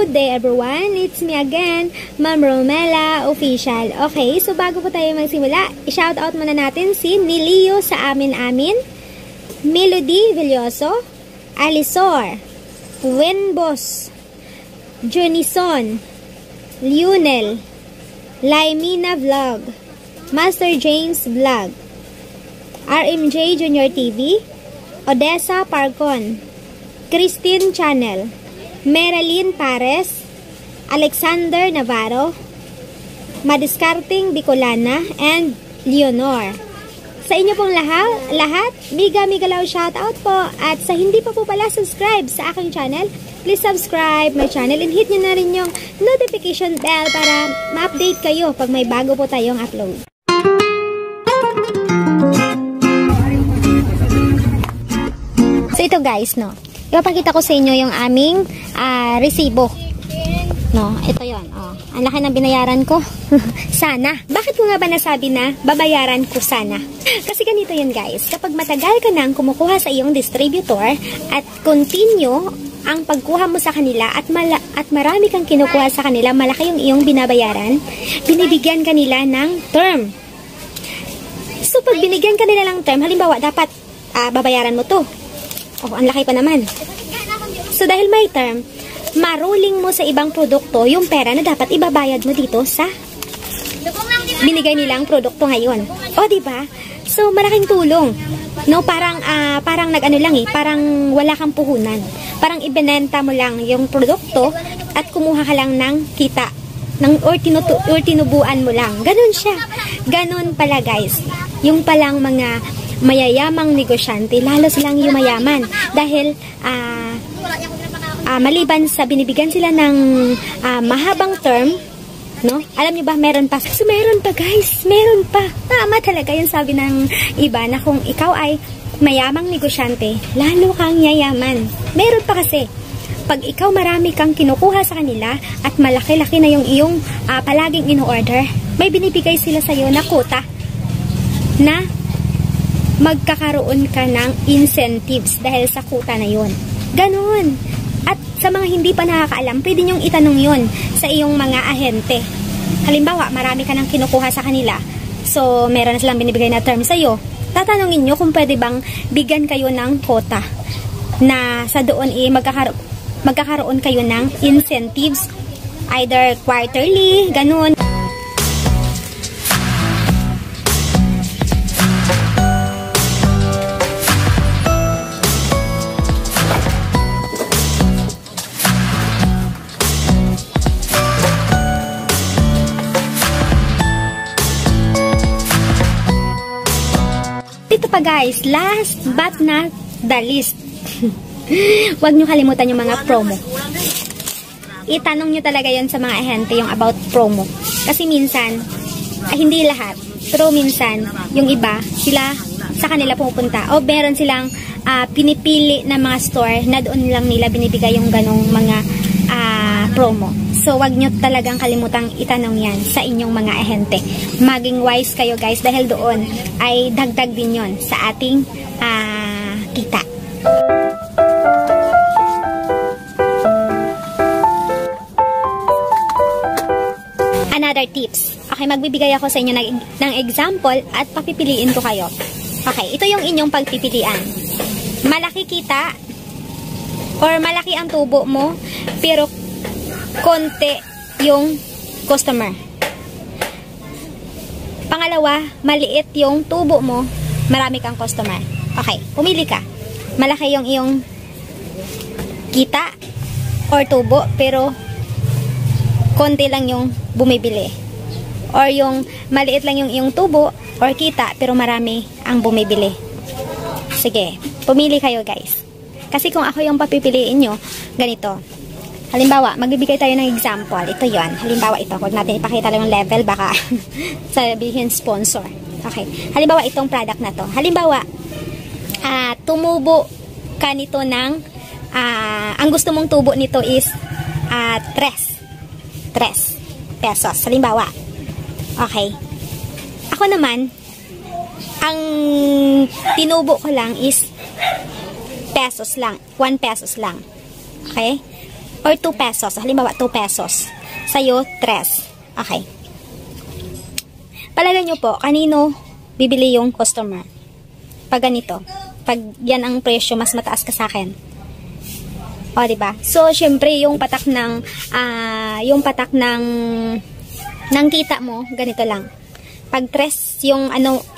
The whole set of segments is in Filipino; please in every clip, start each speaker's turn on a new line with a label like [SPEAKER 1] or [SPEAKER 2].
[SPEAKER 1] Good day everyone! It's me again, Ma'am Romela Official. Okay, so bago po tayo magsimula, i-shoutout muna natin si Nilio sa amin-amin, Melody Villoso, Alisor, Winbos, Junison, Lionel, Laimina Vlog, Master James Vlog, RMJ Junior TV, Odessa Parcon, Christine Channel, Meralyn Pares, Alexander Navarro, Madiskarting Bicolana, and Leonor. Sa inyo pong lahat, miga lao shoutout po. At sa hindi pa po pala subscribe sa aking channel, please subscribe my channel and hit nyo na rin yung notification bell para ma-update kayo pag may bago po tayong upload. So ito guys, no, ipapakita ko sa inyo yung aming resibo. No, ito yon. Oh, ang laki ng binayaran ko. Sana. Bakit ko nga ba nasabi na babayaran ko sana? Kasi ganito yun guys. Kapag matagal ka nang kumukuha sa iyong distributor at continue ang pagkuha mo sa kanila at marami kang kinukuha sa kanila, malaki yung iyong binabayaran, binibigyan kanila ng term. So pag binigyan kanila ng term, halimbawa dapat babayaran mo to. Oh, ang laki pa naman. So dahil may term, maruling mo sa ibang produkto yung pera na dapat ibabayad mo dito sa binigay nilang produkto ngayon. O, diba? So, malaking tulong. No, parang nag-ano lang parang wala kang puhunan. Parang ibinenta mo lang yung produkto at kumuha ka lang ng kita. Or tinubuan mo lang. Ganun siya. Ganun pala, guys. Yung palang mga mayayamang negosyante, lalo silang yumayaman. Dahil, maliban sa binibigyan sila ng mahabang term, no? Alam niyo ba, meron pa. So, meron pa guys, meron pa. Tama talaga yung sabi ng iba na kung ikaw ay mayamang negosyante, lalo kang yayaman. Meron pa kasi. Pag ikaw marami kang kinukuha sa kanila at malaki-laki na yung iyong palaging in-order, may binibigay sila sa'yo na quota na magkakaroon ka ng incentives dahil sa quota na yun. Ganon. At sa mga hindi pa nakakaalam, pwede nyong itanong yon sa iyong mga ahente. Halimbawa, marami ka nang kinukuha sa kanila. So, meron na silang binibigay na term sa'yo. Tatanungin nyo kung pwede bang bigyan kayo ng quota na sa doon magkakaroon kayo ng incentives either quarterly, ganun. Ito pa guys, last but not the least. Huwag nyo kalimutan yung mga promo. Itanong nyo talaga yon sa mga ahente yung about promo. Kasi minsan, hindi lahat, pero minsan, yung iba, sila sa kanila pupunta. O meron silang pinipili na mga store na doon lang nila binibigay yung ganong mga promo. So, wag nyo talagang kalimutang itanong yan sa inyong mga ahente. Maging wise kayo guys dahil doon ay dagdag din yon sa ating kita. Another tips. Okay, magbibigay ako sa inyo ng example at papipiliin ko kayo. Okay, ito yung inyong pagpipilian. Malaki kita or malaki ang tubo mo pero konti yung customer. Pangalawa, maliit yung tubo mo, marami kang customer. Okay, pumili ka. Malaki yung iyong kita or tubo, pero konti lang yung bumibili. Or yung maliit lang yung iyong tubo or kita, pero marami ang bumibili. Sige, pumili kayo guys. Kasi kung ako yung papipiliin nyo, ganito. Halimbawa, magbibigay tayo ng example. Ito yon. Halimbawa, ito. Huwag natin ipakita lang yung level. Baka sabihin sponsor. Okay. Halimbawa, itong product na to. Halimbawa, tumubo ka nito ng, ang gusto mong tubo nito is 3 pesos. Halimbawa. Okay. Ako naman, ang tinubo ko lang is pesos lang. 1 pesos lang. Okay? or 2 pesos. Halimbawa, 2 pesos. Sa'yo, 3. Okay. Palagay nyo po, kanino bibili yung customer? Pag ganito. Pag yan ang presyo, mas mataas ka sa akin. O, diba? So, syempre, yung patak ng kita mo, ganito lang. Pag 3,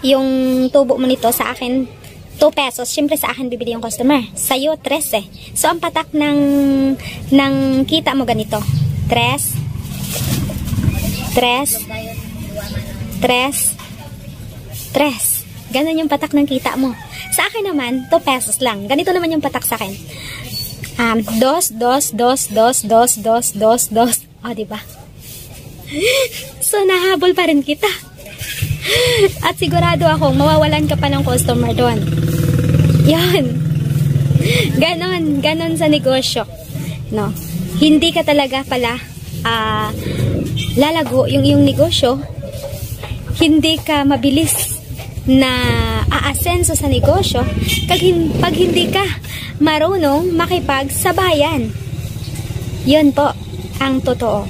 [SPEAKER 1] yung tubo mo nito sa akin, 2 pesos, syempre sa akin bibili yung customer. Sa'yo, 3 eh. So, ang patak ng kita mo ganito. 3, 3. Ganon yung patak ng kita mo. Sa akin naman, 2 pesos lang. Ganito naman yung patak sa akin. 2. O, diba? So, nahabol pa rin kita. At sigurado akong mawawalan ka pa ng customer doon. Yan. Ganon sa negosyo. No? Hindi ka talaga pala lalago yung iyong negosyo. Hindi ka mabilis na aasenso sa negosyo pag hindi ka marunong makipagsabayan. Yun po ang totoo.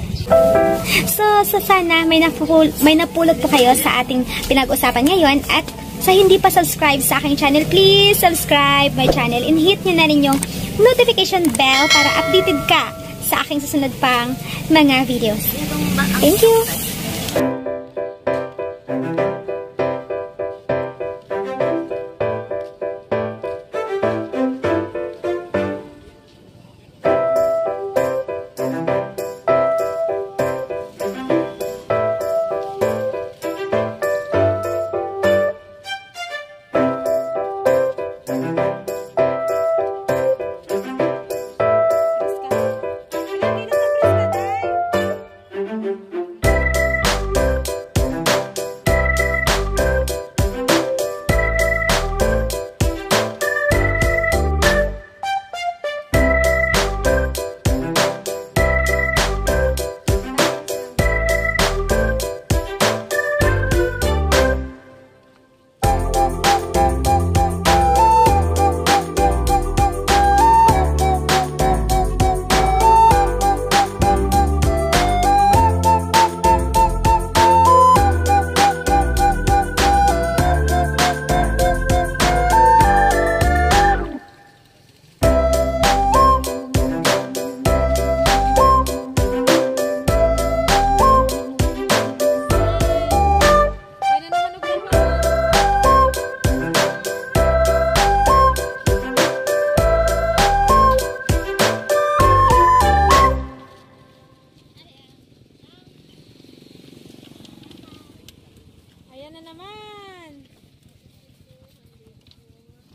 [SPEAKER 1] So sana may napulot po kayo sa ating pinag-usapan ngayon. At sa hindi pa subscribe sa aking channel, please subscribe my channel and hit nyo na rin yung notification bell para updated ka sa aking susunod pang mga videos. Thank you!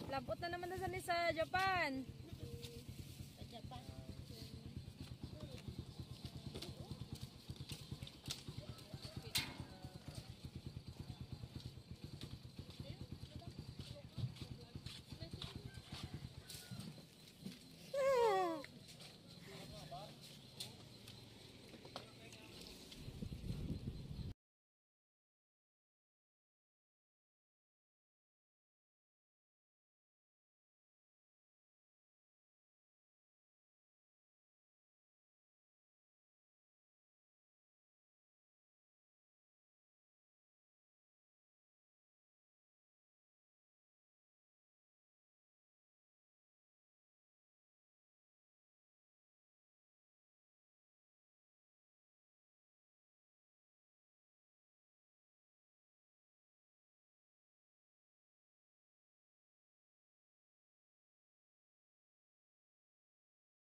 [SPEAKER 2] Labot na naman sa Japan.